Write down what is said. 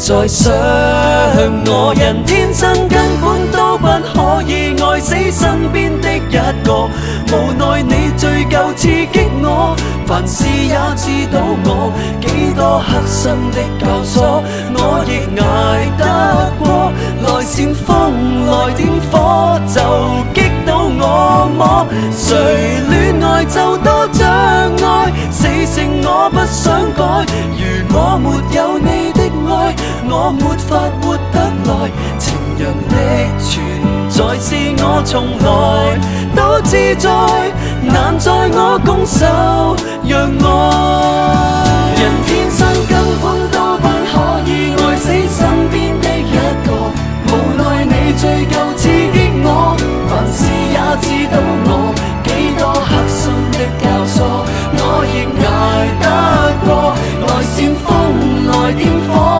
再想我，人天生根本都不可以愛死身邊的一個，無奈你醉舊刺激我，凡事也知道我幾多刻心的教唆，我亦捱得過，來煽風來點火就擊倒我麼？誰戀愛就多障礙，死性我不想改，如果沒有你的愛，我沒法活得來，情人的存在是我從來都自在，難在我拱手讓愛，人天生根本